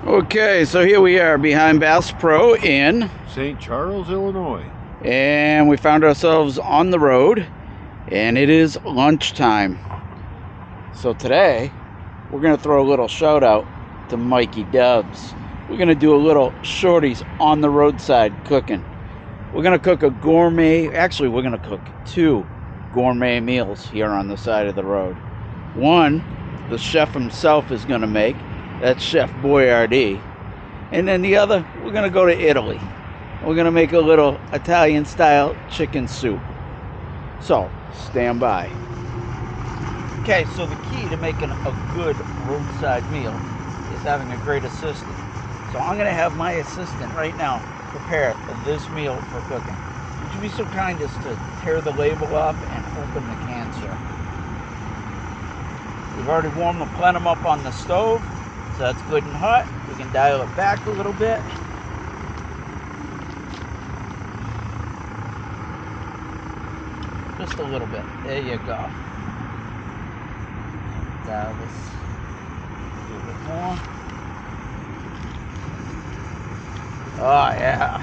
Okay, so here we are behind Bass Pro in St. Charles, Illinois. and we found ourselves on the road and it is lunchtime. So today we're gonna throw a little shout out to Mikey Dubbs. We're gonna do a little shorties on the roadside cooking. We're gonna cook a gourmet, actually we're gonna cook two gourmet meals here on the side of the road. One, the chef himself is gonna make, that's Chef Boyardee. And then the other, we're gonna go to Italy. We're gonna make a little Italian style chicken soup. So, stand by. Okay, so the key to making a good roadside meal is having a great assistant. So I'm gonna have my assistant right now prepare this meal for cooking. Would you be so kind as to tear the label off and open the can, sir? We've already warmed the plenum up on the stove, so that's good and hot. We can dial it back a little bit. Just a little bit. There you go. Dial this a little bit more. Oh yeah.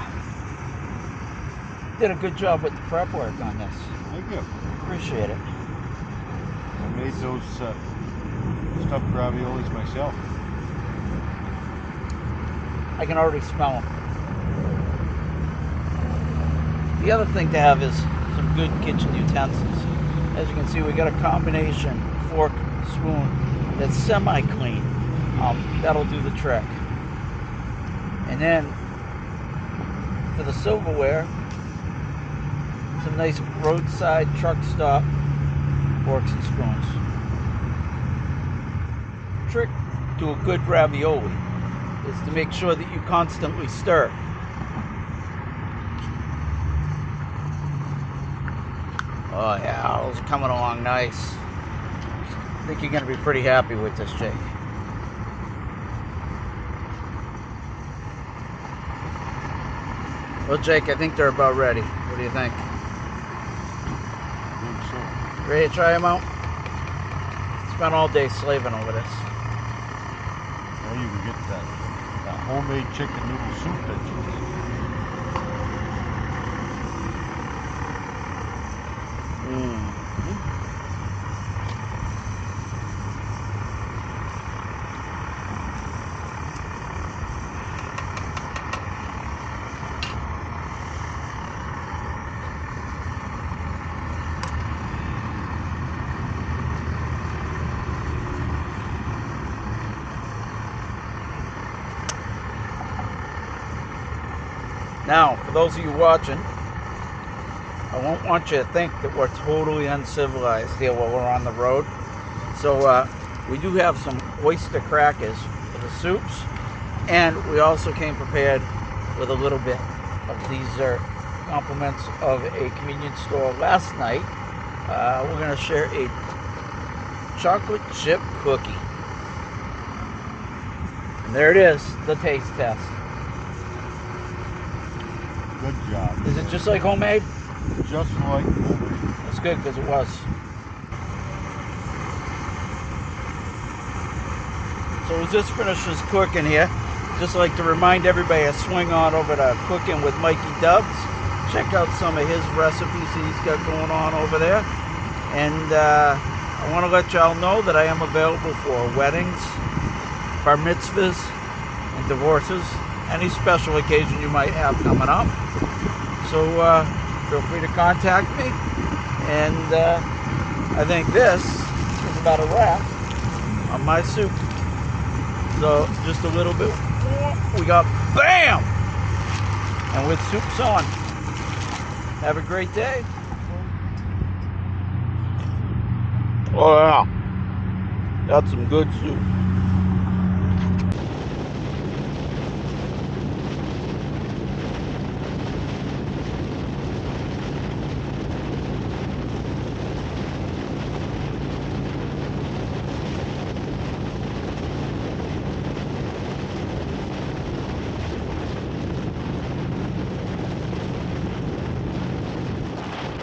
Did a good job with the prep work on this. Thank you. Appreciate it. I made those stuffed raviolis myself. I can already smell them. The other thing to have is some good kitchen utensils. As you can see, we got a combination fork, spoon that's semi-clean. That'll do the trick. And then for the silverware, some nice roadside truck stop forks and spoons. Trick to a good ravioli is to make sure that you constantly stir. Oh yeah, those are coming along nice. I think you're gonna be pretty happy with this, Jake. Well, Jake, I think they're about ready. What do you think? I think so. Ready to try them out? Spent all day slaving over this. Now you can get that homemade chicken noodle soup that you did. Now, for those of you watching, I won't want you to think that we're totally uncivilized here while we're on the road. So we do have some oyster crackers for the soups, and we also came prepared with a little bit of dessert. Compliments of a convenience store last night. We're going to share a chocolate chip cookie. And there it is, the taste test. Good job. Is it just like homemade? Just like homemade. That's good, because it was. So as this finishes cooking here, just like to remind everybody to swing on over to Cooking with Mikey Dubbs. Check out some of his recipes he's got going on over there. And I want to let y'all know that I am available for weddings, bar mitzvahs, and divorces. Any special occasion you might have coming up. So feel free to contact me. And I think this is about a wrap on my soup. So just a little bit more. We got BAM! And with soup's on. Have a great day. Oh yeah. That's some good soup.